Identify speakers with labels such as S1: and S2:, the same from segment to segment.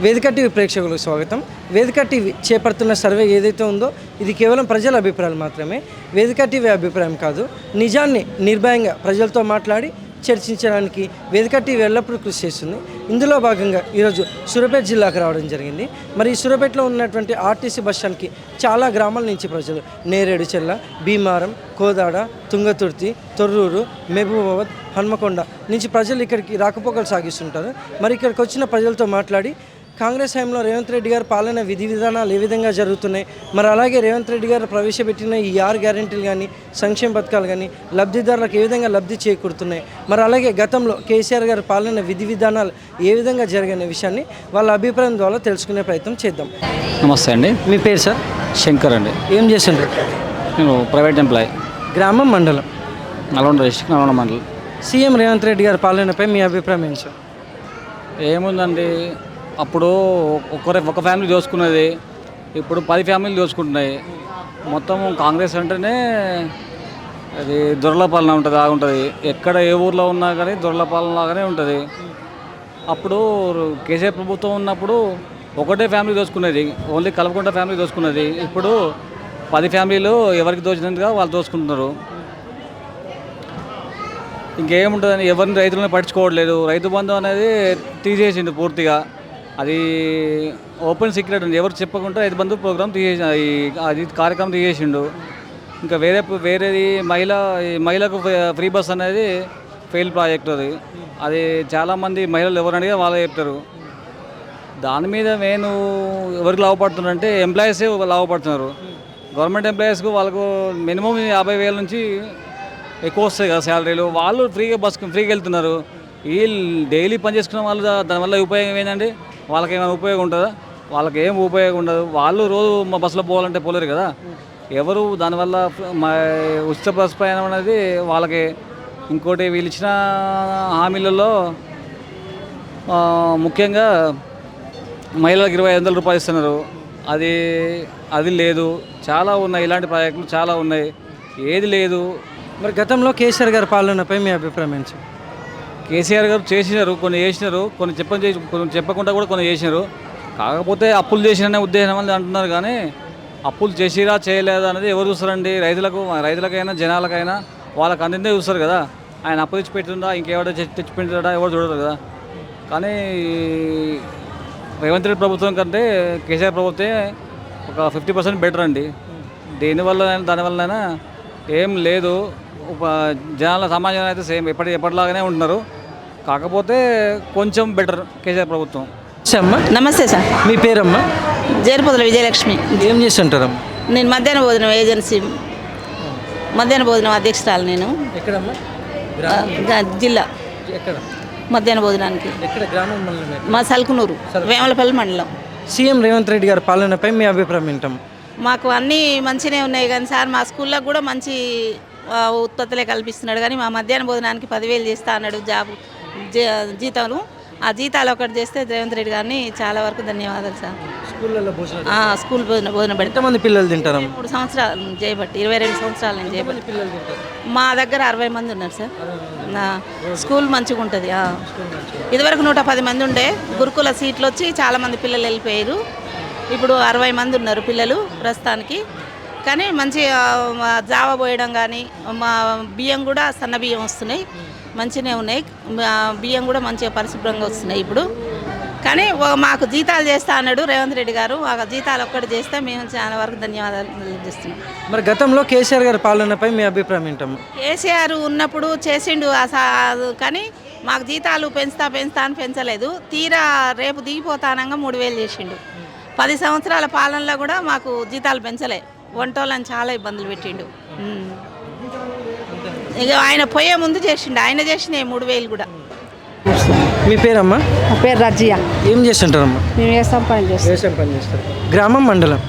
S1: వేదిక టీవీ ప్రేక్షకులకు స్వాగతం. వేదిక టీవీ చేపడుతున్న సర్వే ఏదైతే ఉందో ఇది కేవలం ప్రజల అభిప్రాయాలు మాత్రమే. వేదిక టీవీ అభిప్రాయం కాదు. నిజాన్ని నిర్భయంగా ప్రజలతో మాట్లాడి చర్చించడానికి వేదిక టీవీ ఎల్లప్పుడూ కృషి చేస్తుంది. ఇందులో భాగంగా ఈరోజు సూర్యాపేట జిల్లాకు రావడం జరిగింది. మరి ఈ సూర్యాపేటలో ఉన్నటువంటి ఆర్టీసీ బస్ స్టాండ్కి చాలా గ్రామాల నుంచి ప్రజలు నేరేడుచెల్ల, భీమారం, కోదాడ, తుంగతుర్తి, తొర్రూరు, మహబూబాబాద్, హన్మకొండ నుంచి ప్రజలు ఇక్కడికి రాకపోకలు సాగిస్తుంటారు. మరి ఇక్కడికి వచ్చిన ప్రజలతో మాట్లాడి కాంగ్రెస్ హయాంలో రేవంత్ రెడ్డి గారు పాలన విధి విధానాలు ఏ విధంగా జరుగుతున్నాయి, మరి అలాగే రేవంత్ రెడ్డి గారు ప్రవేశపెట్టిన ఈ 6 గ్యారెంటీలు కానీ సంక్షేమ పథకాలు కానీ లబ్ధిదారులకు ఏ విధంగా లబ్ధి చేకూరుతున్నాయి, మరి అలాగే గతంలో కేసీఆర్ గారు పాలన విధి విధానాలు ఏ విధంగా జరిగిన విషయాన్ని వాళ్ళ అభిప్రాయం ద్వారా తెలుసుకునే ప్రయత్నం చేద్దాం.
S2: నమస్తే అండి.
S1: మీ పేరు సార్?
S2: శంకర్ అండి.
S1: ఏం చేస్తుంటారు?
S2: నేను ప్రైవేట్ ఎంప్లాయీ.
S1: గ్రామం, మండలం?
S2: నల్గొండ డిస్ట్రిక్ట్, నల్గొండ మండలం.
S1: సీఎం రేవంత్ రెడ్డి గారి పాలనపై మీ అభిప్రాయం ఏంటి సార్?
S2: ఏముందండి, అప్పుడు ఒక ఫ్యామిలీ దోచుకునేది, ఇప్పుడు 10 ఫ్యామిలీలు దోచుకుంటున్నాయి. మొత్తం కాంగ్రెస్ అంటేనే అది దొరల పాలన ఉంటుంది, బాగుంటుంది. ఎక్కడ ఏ ఊర్లో ఉన్నా కానీ దొరల పాలన లాగానే ఉంటుంది. అప్పుడు కేసీఆర్ ప్రభుత్వం ఉన్నప్పుడు ఒకటే ఫ్యామిలీ దోచుకునేది, ఓన్లీ కల్వకుంట్ల ఫ్యామిలీ దోచుకునేది. ఇప్పుడు 10 ఫ్యామిలీలు ఎవరికి దోచినందుగా వాళ్ళు దోచుకుంటున్నారు. ఇంకేముంటుందని ఎవరిని రైతులను పట్టించుకోవట్లేదు. రైతు బంధు అనేది తీసేసిండు పూర్తిగా. అది ఓపెన్ సీక్రెట్ అండి, ఎవరు చెప్పకుండా రైతు బంధు ప్రోగ్రామ్ తీసేసి అది కార్యక్రమం తీసేసిండు. ఇంకా వేరేది మహిళకు ఫ్రీ బస్ అనేది ఫెయిల్ ప్రాజెక్ట్. అది చాలామంది మహిళలు ఎవరు అడిగా వాళ్ళే చెప్తారు. దాని మీద నేను ఎవరికి లాభపడుతున్నారంటే ఎంప్లాయీసే లాభపడుతున్నారు. గవర్నమెంట్ ఎంప్లాయీస్కు వాళ్ళకు మినిమం 50,000 నుంచి ఎక్కువ వస్తాయి కదా శాలరీలు. వాళ్ళు ఫ్రీగా వెళ్తున్నారు. వీళ్ళు డైలీ పని చేసుకున్న వాళ్ళు దానివల్ల ఉపయోగం ఏంటండి? వాళ్ళకి ఏమైనా ఉపయోగం ఉంటుందా? వాళ్ళకి ఏం ఉపయోగం ఉండదు. వాళ్ళు రోజు మా బస్సులో పోవాలంటే పోలేరు కదా. ఎవరు దానివల్ల ఉచిత బస్ ప్రయాణం అనేది వాళ్ళకి. ఇంకోటి వీళ్ళు ఇచ్చిన హామీలలో ముఖ్యంగా మహిళలకు 2,500 రూపాయలు ఇస్తున్నారు. అది లేదు. చాలా ఉన్నాయి, ఇలాంటి ప్రాజెక్టులు చాలా ఉన్నాయి. ఏది లేదు.
S1: మరి గతంలో కేసీఆర్ గారి పాలనపై మీ అభిప్రాయం ఏంటి?
S2: కేసీఆర్ గారు కొన్ని చేసినారు, కొన్ని చెప్పకుండా కూడా కొన్ని చేసినారు. కాకపోతే అప్పులు చేసిన ఉద్దేశం అని అంటున్నారు. కానీ అప్పులు చేసిరా చేయలేదా అనేది ఎవరు చూస్తారండి? రైతులకైనా జనాలకైనా వాళ్ళకి అందిందే చూస్తారు కదా. ఆయన అప్పు తెచ్చి పెట్టిందా, ఇంకెవడో తెచ్చి పెట్టిందా ఎవరు చూడరు కదా. కానీ రేవంత్ రెడ్డి ప్రభుత్వం కంటే కేసీఆర్ ప్రభుత్వమే ఒక 50% బెటర్ అండి. దానివల్లనైనా ఏం లేదు. జనాల సమాజం అయితే సేమ్ ఎప్పటిలాగానే ఉంటున్నారు. కాకపోతే కొంచెం బెటర్ కేసీఆర్ ప్రభుత్వం.
S1: అమ్మా
S3: నమస్తే సార్.
S1: మీ పేరమ్మా?
S3: జేరుపొదల విజయలక్ష్మి.
S1: ఏం చేస్తుంటారమ్మా?
S3: నేను మధ్యాహ్న భోజనం ఏజెన్సీ మధ్యాహ్న భోజనం అధ్యక్షురాలు. నేను
S1: ఎక్కడమ్మా?
S3: జిల్లా.
S1: ఎక్కడ
S3: మధ్యాహ్న భోజనానికి?
S1: ఎక్కడ? గ్రామం, మండలం?
S3: మా సల్కునూరు, వేమలపల్లి మండలం.
S1: సీఎం రేవంత్ రెడ్డి గారి పాలనపై మీ అభిప్రాయం ఏంటమ్మా?
S3: మాకు అన్నీ మంచిగానే ఉన్నాయి కానీ సార్, మా స్కూల్లో కూడా మంచి ఉత్పత్తులే కల్పిస్తున్నాడు. కానీ మా మధ్యాహ్న భోజనానికి 10,000 చేస్తా అన్నాడు జీతాలు. ఆ జీతాలు ఒకటి చేస్తే రేవంత్ రెడ్డి గారిని చాలా వరకు ధన్యవాదాలు సార్. స్కూల్ భోజనం పెడితే
S1: ఎంతమంది పిల్లలు తింటారు?
S3: 3 సంవత్సరాలు చేయబట్టి 22 సంవత్సరాలు నేను చేయబట్టి
S1: పిల్లలు తింటారు.
S3: మా దగ్గర 60 మంది ఉన్నారు సార్. స్కూల్ మంచిగా ఉంటుంది. ఇదివరకు 110 మంది ఉండే గురుకుల సీట్లు వచ్చి చాలామంది పిల్లలు వెళ్ళిపోయారు. ఇప్పుడు 60 మంది ఉన్నారు పిల్లలు ప్రస్తుతానికి. కానీ మంచి జావ పోయడం కానీ, మా బియ్యం కూడా సన్న బియ్యం వస్తున్నాయి, మంచిగానే ఉన్నాయి. బియ్యం కూడా మంచిగా పరిశుభ్రంగా వస్తున్నాయి ఇప్పుడు. కానీ మాకు జీతాలు చేస్తా అన్నాడు రేవంత్ రెడ్డి గారు. ఆ జీతాలు ఒక్కటి చేస్తే మేము చాలా వరకు ధన్యవాదాలు చేస్తున్నాం.
S1: మరి గతంలో కేసీఆర్ గారి పాలనపై మీ అభిప్రాయం ఏంటమ్మా?
S3: కేసీఆర్ ఉన్నప్పుడు చేసిండు కానీ మాకు జీతాలు పెంచుతా అని పెంచలేదు. తీరా రేపు దిగిపోతానంగా 3,000 చేసిండు. 10 సంవత్సరాల పాలనలో కూడా మాకు జీతాలు పెంచలే. వంటోళ్ళని చాలా ఇబ్బందులు పెట్టిండు. ఇక ఆయన పోయే ముందు చేసిండు. ఆయన చేసిన 3,000 కూడా.
S1: మీ పేరమ్మా?
S4: నా పేరు రజియా.
S1: ఏం చేస్తుంటారమ్మా?
S4: మేము వ్యవసాయం పని
S1: చేస్తారు. గ్రామం, మండలం?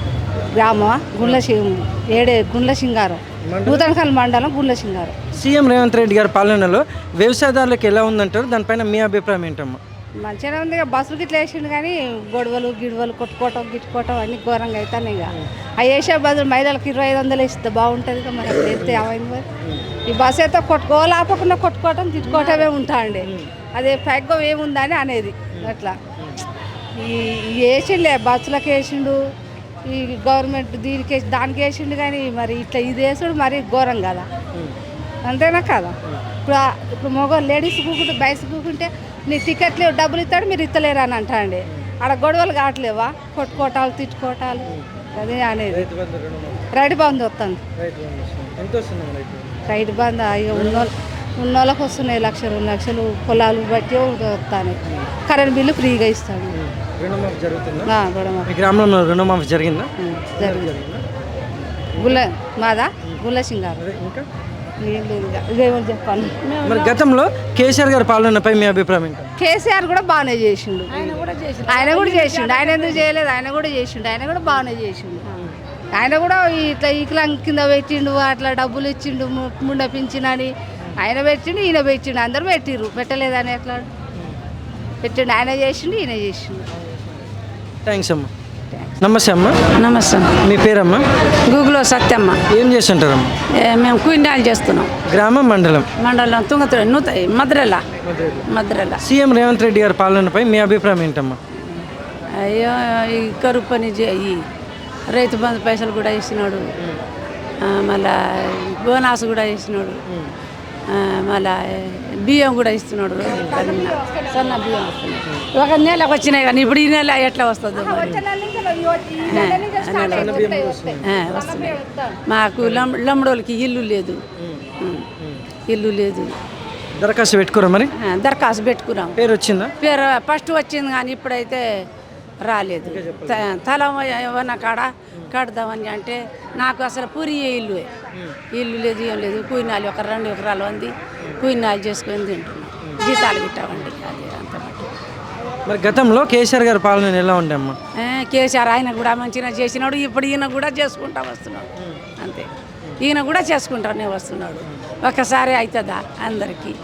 S4: గ్రామం గుండ్ల సింగారం, నూతనకల్ మండలం గుండ్ల సింగారం.
S1: సీఎం రేవంత్ రెడ్డి గారి పాలనలో వ్యవసాయదారులకు ఎలా ఉందంటారు? దానిపైన మీ అభిప్రాయం ఏంటమ్మా?
S4: మంచిగానే ఉంది. ఇక బస్సులు గిట్ల వేసిండు కానీ గొడవలు గిడవలు గిట్టుకోవటం అన్నీ ఘోరంగా అవుతాయి. ఇక అవి వేసే బదులు మహిళలకు 2,500 వేస్తే బాగుంటుంది. ఇక మరి అప్పుడు వేస్తే ఏమైంది మరి? ఈ బస్సు అయితే ఆపకుండా కొట్టుకోవటం తిట్టుకోవటమే ఉంటా అండి. అదే పైగా ఏముందని అనేది అట్లా వేసిండే బస్సులకు వేసిండు, ఈ గవర్నమెంట్ దీనికి దానికి వేసిండు, కానీ మరి ఇట్లా ఇది వేసుడు మరీ ఘోరం కదా, అంతేనా కదా. ఇప్పుడు మగవాళ్ళు లేడీస్ కూకుంటే బయసు కూకుంటే నీ టికెట్లు డబ్బులు ఇస్తాడు, మీరు ఇస్తలేరు అని అంటాండి. ఆడ గొడవలు కావట్లేవా, కొట్టుకోటాలు తిట్టుకోటాలు, అదే అనేది. రైతు బంధు వస్తుంది, రైతు బంధు ఇక ఉన్నోళ్ళకి వస్తున్నాయి 1,00,000 2 లక్షలు, పొలాలు బట్టి వస్తాను. కరెంట్ బిల్లు ఫ్రీగా ఇస్తాను.
S1: గ్రామంలో రుణమాఫీ జరిగిందా?
S4: జరిగింది. మాదా గుల్లసింగారు. ఇంకా ఏం లేదు, ఇదేమని చెప్పాను.
S1: మరి గతంలో కేసీఆర్ గారి పాలనపై మీ అభిప్రాయం ఏంటి?
S4: కేసీఆర్ కూడా బాగానే చేసిండు, ఆయన కూడా చేసిండు. ఆయన ఎందుకు చేయలేదు, ఆయన కూడా చేసిండు, ఆయన కూడా బాగానే చేసిండు. ఆయన కూడా ఇట్లా ఈకలం కింద పెట్టిండు, అట్లా డబ్బులు ఇచ్చిండు, ముండ పింఛనని ఆయన పెట్టిండు, ఈయన పెట్టిండు, అందరూ పెట్టిర్రు, పెట్టలేదని ఎట్లా పెట్టిండు. ఆయన చేసిండు, ఈయన చేసిండు.
S1: థ్యాంక్స్ అమ్మా. నమస్తే అమ్మ.
S5: నమస్తే.
S1: మీ పేరమ్మా?
S5: గూగుల్లో సత్యమ్మ.
S1: ఏం చేస్తుంటారమ్మా?
S5: మేము క్వింటాల్ చేస్తున్నాం.
S1: గ్రామం మండలం?
S5: మండలం తుంగతుర్తి మద్రెల.
S1: సీఎం రేవంత్ రెడ్డి గారి పాలనపై మీ అభిప్రాయం ఏంటమ్మా?
S5: అయ్యో ఈ కరువు పని చేయి, రైతు బంధు పైసలు కూడా ఇచ్చినాడు, మళ్ళా బోనాస్ కూడా ఇచ్చినాడు, మళ్ళా బియ్యం కూడా ఇస్తున్నాడు, సన్న బియ్యం వస్తున్నాడు. ఒక నెలకు వచ్చినాయి కానీ ఇప్పుడు ఈ నెల ఎట్లా వస్తుందో వస్తున్నాయి. మాకు లమ్మడోళ్ళకి ఇల్లు లేదు,
S1: దరఖాస్తు పెట్టుకోరా? మరి
S5: దరఖాస్తు పెట్టుకున్నాం.
S1: పేరు వచ్చిందా?
S5: పేరు ఫస్ట్ వచ్చింది కానీ ఇప్పుడైతే రాలేదు. తల ఏమన్నా కాడ కడదామని అంటే నాకు అసలు పూరి ఇల్లు లేదు, ఏం లేదు. కూయినాలు 1-2 ఎకరాలు ఉంది, కూయినాలు చేసుకొని తింటున్నాం, జీతాలు గిట్టామండి. అది అంత మట్టి.
S1: మరి గతంలో కేసీఆర్ గారి పాలన ఎలా ఉండే అమ్మా?
S5: కేసీఆర్ ఆయన కూడా మంచిగా చేసినాడు, ఇప్పుడు ఈయన కూడా చేసుకుంటా వస్తున్నాడు, అంతే. ఈయన కూడా చేసుకుంటానే వస్తున్నాడు. ఒకసారి అవుతుందా అందరికీ?